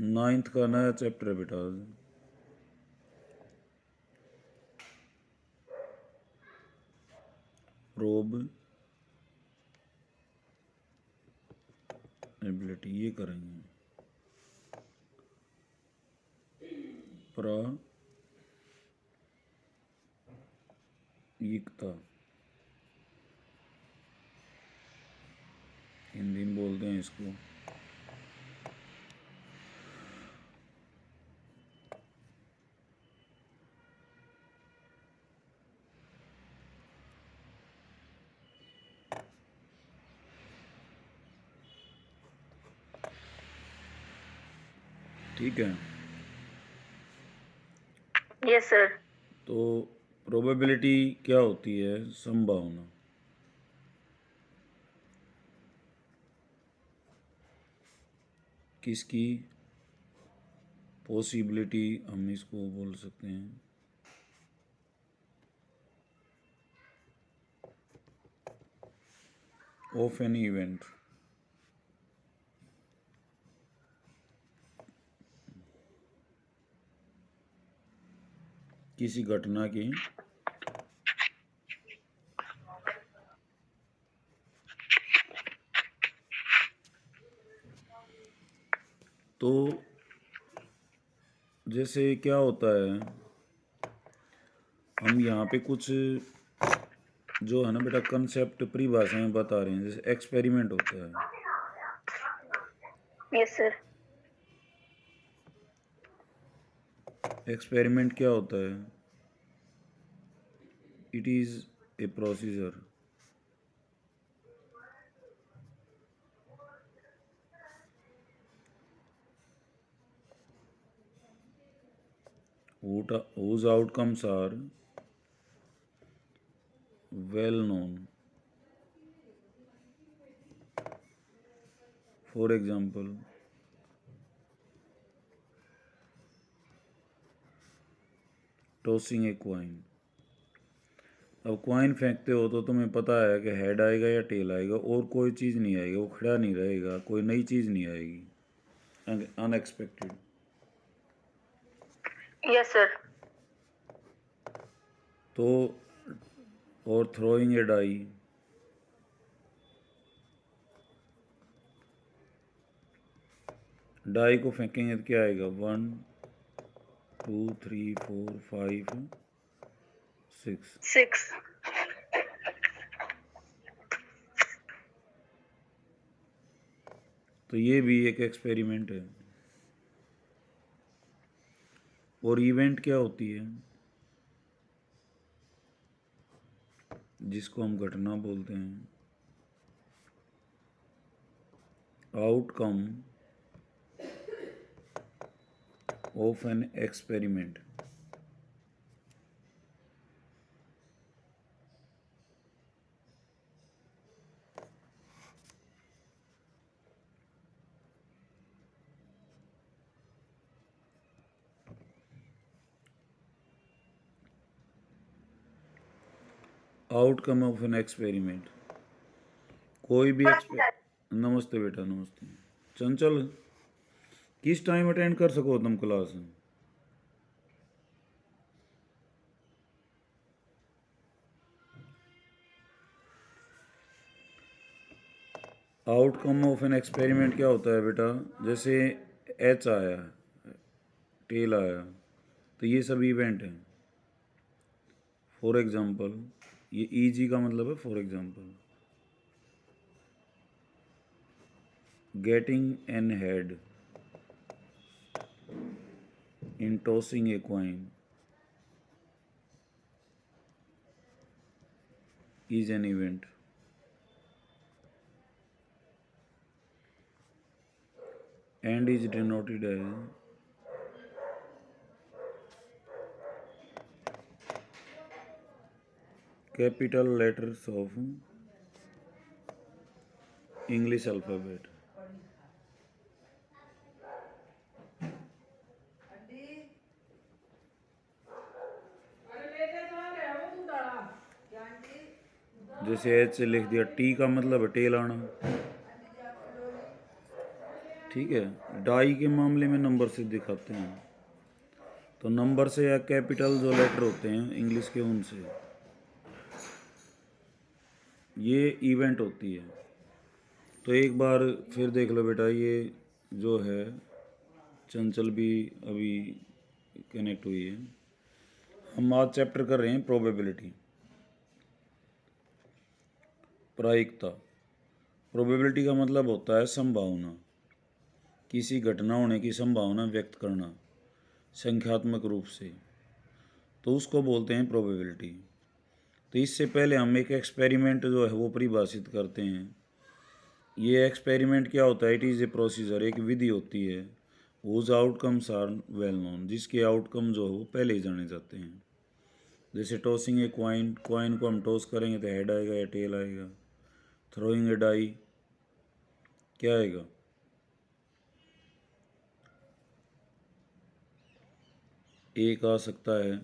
9th का नया chapter है बेटा। प्रोबेबिलिटी ये करेंगे। प्रायिकता हिंदी में बोलते हैं इसको। ठीक है। Yes sir. तो प्रोबेबिलिटी क्या होती है? संभावना। किसकी? पॉसिबिलिटी हम इसको बोल सकते हैं। Of any event. किसी घटना की तो जैसे क्या होता है, हम यहाँ पे कुछ जो है ना बेटा कंसेप्ट परिभाषाएं बता रहे हैं। जैसे एक्सपेरिमेंट होता है। Yes sir. एक्सपेरिमेंट क्या होता है? It is a procedure whose outcomes are well known. For example, tossing a coin. अब कॉइन फेंकते हो तो तुम्हें पता है कि हेड आएगा या टेल आएगा, और कोई चीज़ नहीं आएगी, वो खड़ा नहीं रहेगा, कोई नई चीज़ नहीं आएगी, अनएक्सपेक्टेड। Yes sir. तो और थ्रोइंग ए डाई, डाई को फेंकेंगे तो क्या आएगा? 1 2 3 4 5 6। तो ये भी एक एक्सपेरिमेंट है। और इवेंट क्या होती है? जिसको हम घटना बोलते हैं। Outcome of an experiment. Outcome of an experiment. कोई भी नमस्ते बेटा, नमस्ते। चंचल, किस टाइम अटेंड कर सको तुम class? Outcome of an experiment क्या होता है बेटा? जैसे एच आया, टेल आया, तो ये सब इवेंट हैं। फॉर एग्जाम्पल, ये ईजी का मतलब है for example. Getting an head in tossing a coin is an event. And is denoted as capital letters of English alphabet. जैसे एच से लिख दिया, टी का मतलब है टेल आना। ठीक है। डाई के मामले में नंबर से दिखाते हैं, तो नंबर से या कैपिटल जो लेटर होते हैं इंग्लिश के उनसे ये इवेंट होती है। तो एक बार फिर देख लो बेटा, ये जो है चंचल भी अभी कनेक्ट हुई है। हम आज चैप्टर कर रहे हैं प्रोबेबिलिटी, प्रायिकता। प्रोबेबिलिटी का मतलब होता है संभावना, किसी घटना होने की संभावना व्यक्त करना संख्यात्मक रूप से, तो उसको बोलते हैं प्रोबेबिलिटी। तो इससे पहले हम एक एक्सपेरिमेंट जो है वो परिभाषित करते हैं। ये एक्सपेरिमेंट क्या होता है? इट इज़ ए प्रोसीजर, एक विधि होती है, whose outcomes are well known, जिसके आउटकम जो है वो पहले ही जाने जाते हैं। जैसे टॉसिंग ए क्वाइन, क्वाइन को हम टॉस करेंगे तो हेड आएगा या टेल आएगा। थ्रोइंग ए डाई, क्या आएगा? एक आ सकता है।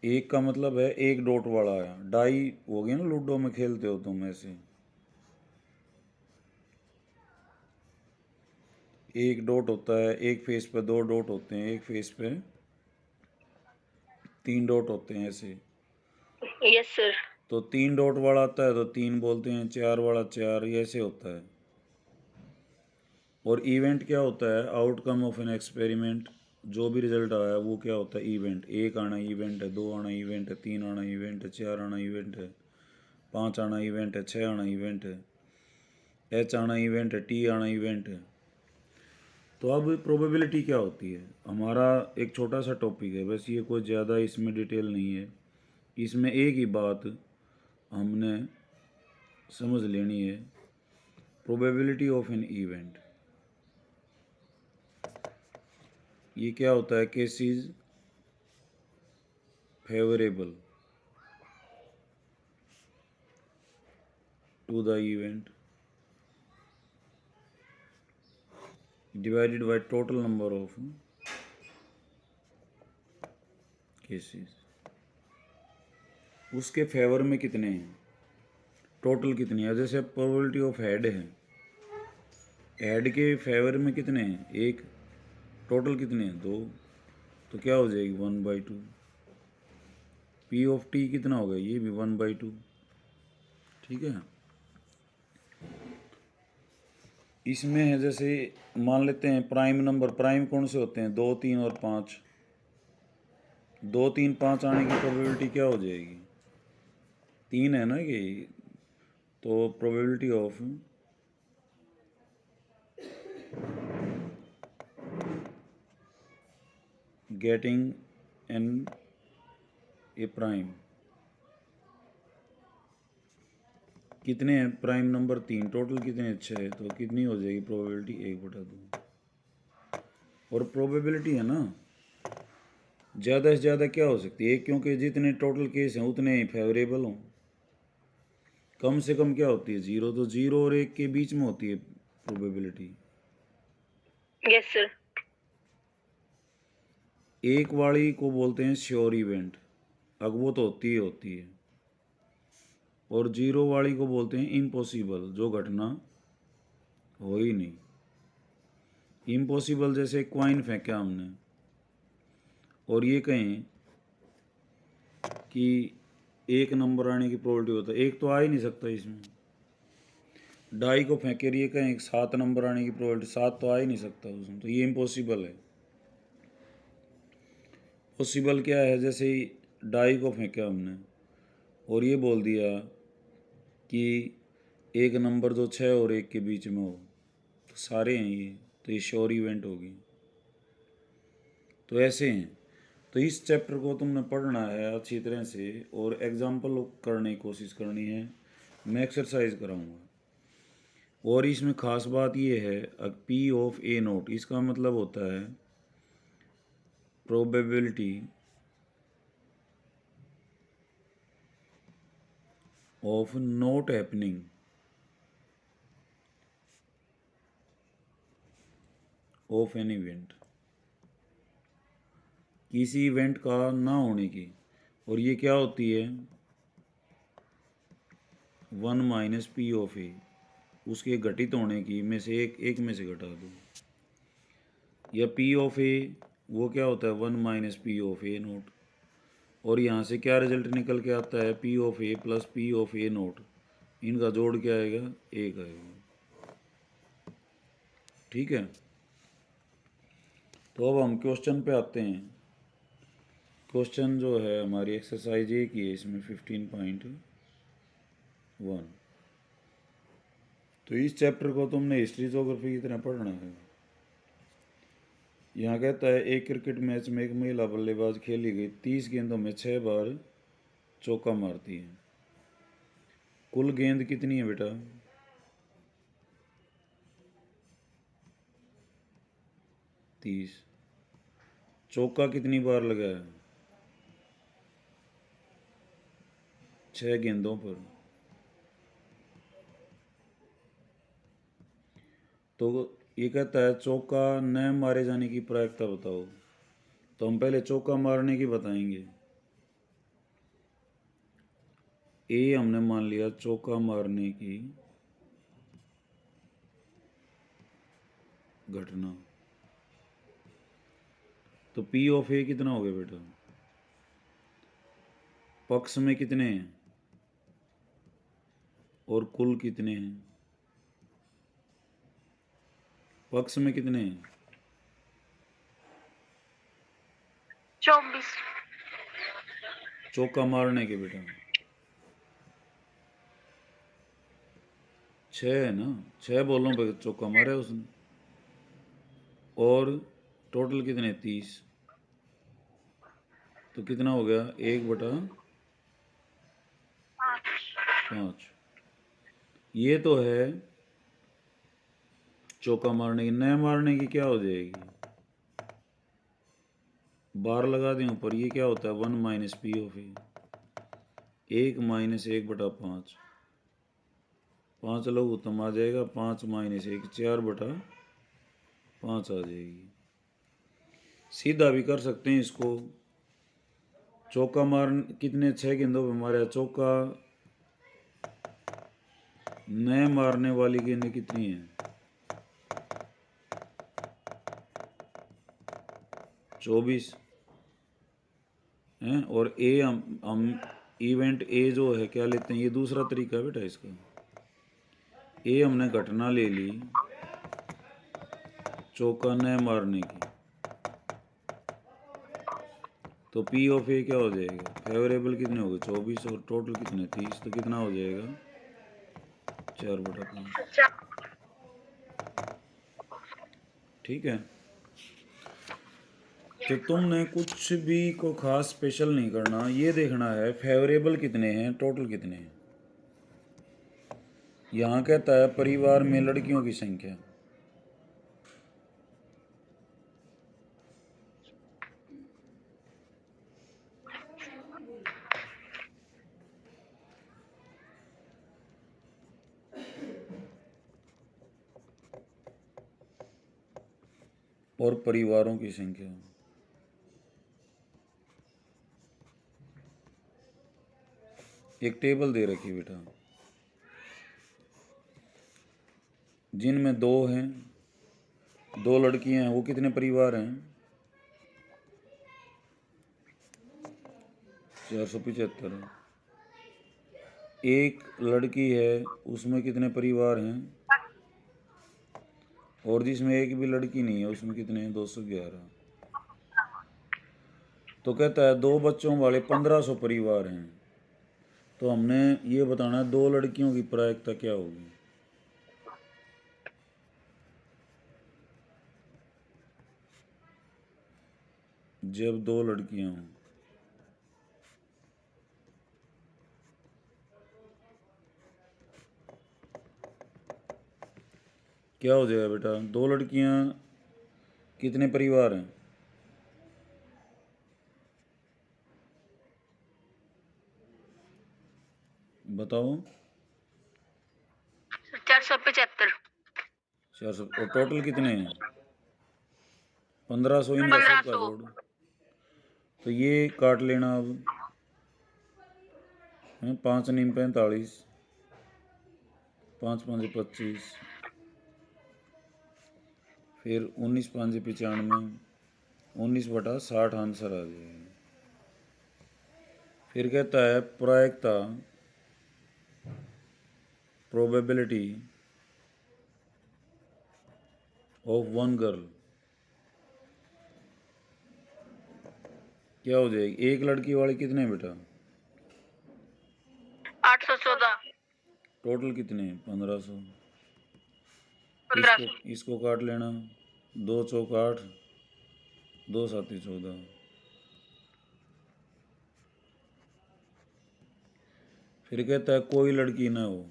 एक का मतलब है एक डॉट वाला आया। डाई हो गया ना, लूडो में खेलते हो तुम ऐसे, एक डॉट होता है, एक फेस पे दो डॉट होते हैं, एक फेस पे तीन डॉट होते हैं ऐसे। Yes sir. तो तीन डॉट वाला आता है तो तीन बोलते हैं, चार वाला चार, ये ऐसे होता है। और इवेंट क्या होता है? आउटकम ऑफ एन एक्सपेरिमेंट, जो भी रिजल्ट आया वो क्या होता है? इवेंट। एक आना इवेंट है, दो आना इवेंट है, तीन आना इवेंट है, चार आना इवेंट है, पाँच आना इवेंट है, छः आना इवेंट है, एच आना इवेंट है, टी आना इवेंट है। तो अब प्रोबेबिलिटी क्या होती है? हमारा एक छोटा सा टॉपिक है, बस ये कोई ज़्यादा इसमें डिटेल नहीं है। इसमें एक ही बात हमने समझ लेनी है, प्रोबेबिलिटी ऑफ एन इवेंट। ये क्या होता है? Cases favourable to the event divided by total number of cases. उसके फेवर में कितने हैं, टोटल कितनी है? जैसे प्रोबेबिलिटी ऑफ हेड है, हेड के फेवर में कितने हैं? एक। टोटल कितने हैं? दो। तो क्या हो जाएगी? 1/2। पी ऑफ टी कितना होगा? ये भी 1/2। ठीक है। इसमें है जैसे मान लेते हैं प्राइम नंबर, प्राइम कौन से होते हैं? 2, 3 और 5। 2, 3, 5 आने की प्रोबेबिलिटी क्या हो जाएगी? 3 है ना कि, तो probability of getting an a prime कितने हैं? प्राइम नंबर 3, टोटल कितने? 6। तो कितनी हो जाएगी प्रोबेबिलिटी? 1/2। और प्रोबेबिलिटी है ना, ज़्यादा से ज़्यादा क्या हो सकती है? क्योंकि जितने टोटल केस हैं उतने ही फेवरेबल हों। कम से कम क्या होती है? 0। तो 0 और 1 के बीच में होती है प्रोबेबिलिटी। Yes sir. एक वाली को बोलते हैं श्योर इवेंट, अब वो तो होती ही होती है। और 0 वाली को बोलते हैं इम्पॉसिबल, जो घटना हो ही नहीं। इम्पॉसिबल जैसे क्वाइन फेंका हमने और ये कहें कि एक नंबर आने की प्रोबेबिलिटी होता है, एक तो आ ही नहीं सकता इसमें। डाई को फेंके ये कहें 7 नंबर आने की प्रोबेबिलिटी, 7 तो आ ही नहीं सकता उसमें, तो ये इम्पॉसिबल है। पॉसिबल क्या है? जैसे ही डाई को फेंका हमने और ये बोल दिया कि एक नंबर जो 6 और 1 के बीच में हो, तो सारे हैं ये, तो ये श्योर इवेंट होगी। तो ऐसे हैं। तो इस चैप्टर को तुमने पढ़ना है अच्छी तरह से और एग्जाम्पल करने की कोशिश करनी है। मैं एक्सरसाइज कराऊंगा। और इसमें ख़ास बात ये है, पी ऑफ ए नोट, इसका मतलब होता है probability of not happening of an event, किसी इवेंट का ना होने की। और ये क्या होती है? 1 - पी ऑफ ए। उसके घटित होने की में से एक में से घटा दो। या पी ऑफ ए वो क्या होता है 1 minus P of A note, और यहाँ से क्या रिजल्ट निकल के आता है P of A plus P of A note, इनका जोड़ क्या आएगा 1 आएगा। ठीक है, तो अब हम क्वेश्चन पे आते हैं। क्वेश्चन जो है हमारी एक्सरसाइज एक ही है इसमें 15.1। तो इस चैप्टर को तुमने हिस्ट्री जोग्राफी की तरह पढ़ना है। यहाँ कहता है एक क्रिकेट मैच में एक महिला बल्लेबाज खेली गई 30 गेंदों में 6 बार चौका मारती है। कुल गेंद कितनी है बेटा? 30। चौका कितनी बार लगाया? 6 गेंदों पर। तो ये कहता है चौका न मारे जाने की प्रायिकता बताओ। तो हम पहले चौका मारने की बताएंगे। ए हमने मान लिया चौका मारने की घटना। तो पी ऑफ ए कितना हो गया बेटा? पक्ष में कितने हैं और कुल कितने हैं? पक्ष में कितने हैं? 24। चौका मारने के बेटा 6 है ना, 6 बॉलों पे चौका मारा उसने। और टोटल कितने 30, तो कितना हो गया 1/5। ये तो है चौका मारने की। न मारने की क्या हो जाएगी? बार लगा दें ऊपर, ये क्या होता है 1 minus P of A, 1 minus 1/5। 5 लघुत्तम आ जाएगा, 5 माइनस 1 4/5 आ जाएगी। सीधा भी कर सकते हैं इसको। चौका मार कितने 6 गेंदों पे मारा, चौका न मारने वाली गेंदें कितनी है? 24 हैं। और ए हम इवेंट ए जो है क्या लेते हैं, ये दूसरा तरीका है बेटा इसका। ए हमने घटना ले ली चौका न मारने की, तो पी ऑफ ए क्या हो जाएगा? फेवरेबल कितने हो गए 24 और टोटल कितने 30, तो कितना हो जाएगा 4/5। ठीक है, तो तुमने कुछ भी को खास स्पेशल नहीं करना, ये देखना है फेवरेबल कितने हैं टोटल कितने हैं। यहाँ कहता है परिवार में लड़कियों की संख्या। और परिवारों की संख्या। एक टेबल दे रखी बेटा, जिनमें 2 हैं, 2 लड़कियां हैं, वो कितने परिवार हैं? 475। एक लड़की है उसमें कितने परिवार हैं? और जिसमें एक भी लड़की नहीं है उसमें कितने हैं? 211। तो कहता है 2 बच्चों वाले 1500 परिवार हैं। तो हमने ये बताना है 2 लड़कियों की प्रायिकता क्या होगी। जब 2 लड़कियां हों, क्या हो जाएगा बेटा? 2 लड़कियां कितने परिवार हैं? बताओ। 475। 400। और टोटल कितने हैं? 1500 इनका सबका 1500। जोड़। तो ये काट लेना अब है, 5 × 45 5 5 25, फिर 19 5 95, 19/60 आंसर आ जाएगा। फिर कहता है प्रायिकता, प्रोबेबिलिटी ऑफ वन गर्ल, क्या हो जाएगी? एक लड़की वाले कितने बेटा? 814, टोटल कितने? 1500। 1500, इसको काट लेना, 2 चौक 8, 2 सात 14। फिर कहता है कोई लड़की ना हो,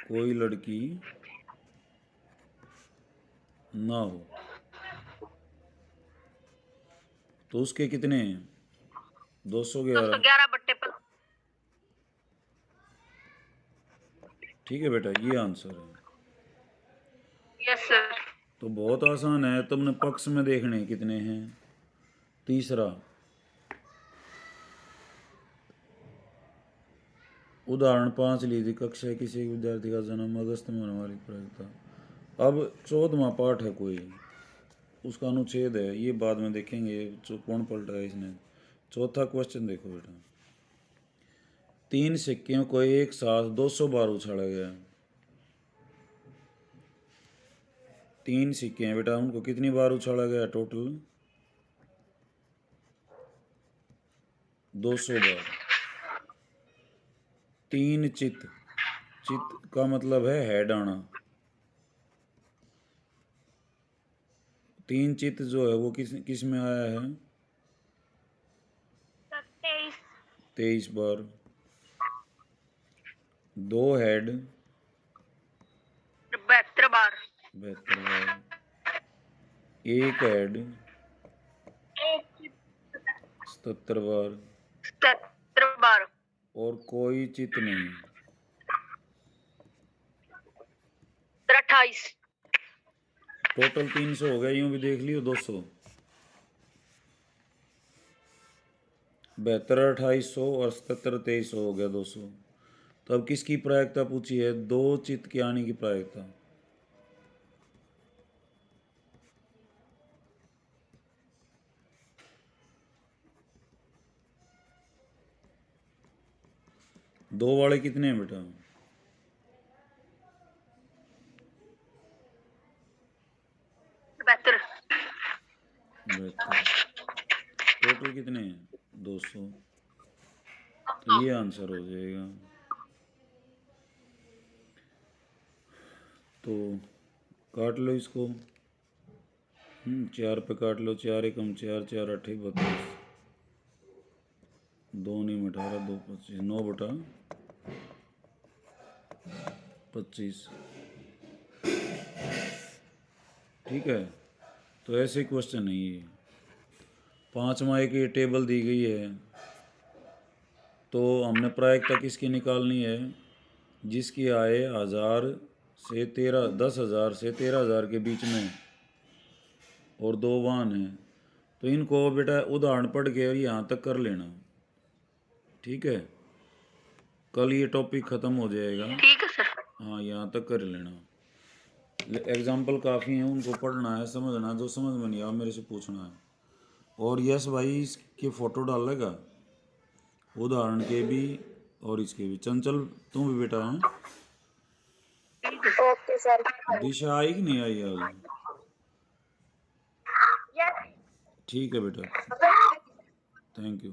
कोई लड़की ना हो, तो उसके कितने हैं? 211। 211/15। ठीक है बेटा, ये आंसर है। Yes sir. तो बहुत आसान है, तुमने पक्ष में देखने कितने हैं। तीसरा, उदाहरण 5 लीजिए। कक्षा किसी विद्यार्थी का जन्म अगस्त में होने वाली प्रायिकता। अब 14वां पाठ है कोई, उसका अनुच्छेद है, ये बाद में देखेंगे जो कौन पलटा है इसने। चौथा क्वेश्चन देखो बेटा, 3 सिक्कों को एक साथ 200 बार उछाला गया। 3 सिक्के हैं बेटा, उनको कितनी बार उछाला गया? टोटल 200 बार। 3 चित, चित का मतलब है हेड आना। 3 चित जो है वो किस किस में आया है? 23 बार। 2 हेड 72 बार। 72 बार। 1 हेड 77 बार। 77 बार। और कोई चित नहीं। 28। टोटल 300 हो गया, यूं भी देख लियो 200। 72 2800 और 77 2300 हो गया 200। तो अब किसकी प्रायिकता पूछी है? 2 चित के आने की प्रायिकता। दो वाले कितने हैं बेटा? 72। 72। टोटल कितने हैं? 200। तो ये आंसर हो जाएगा। तो काट लो इसको। 4 पे काट लो। 4 एकम 4, 4 8 32, 2 नहीं 18, 2 25, 9/25। ठीक है, तो ऐसे क्वेश्चन है ये। 5वां एक ये टेबल दी गई है, तो हमने प्रायिकता किसकी निकालनी है? जिसकी आय 10,000 से 13,000 के बीच में और 2 वाहन हैं। तो इनको बेटा उदाहरण पढ़ के यहाँ तक कर लेना। ठीक है, कल ये टॉपिक ख़त्म हो जाएगा। ठीक है सर। हाँ, यहाँ तक कर लेना। एग्जाम्पल काफ़ी हैं, उनको पढ़ना है, समझना। जो समझ में नहीं आया मेरे से पूछना है। और यस भाई इसके फ़ोटो डालेगा, उदाहरण के भी और इसके भी। चंचल तुम भी बेटा हैं। Okay sir. दिशा आई कि नहीं आई आज? यस। ठीक है बेटा, थैंक यू।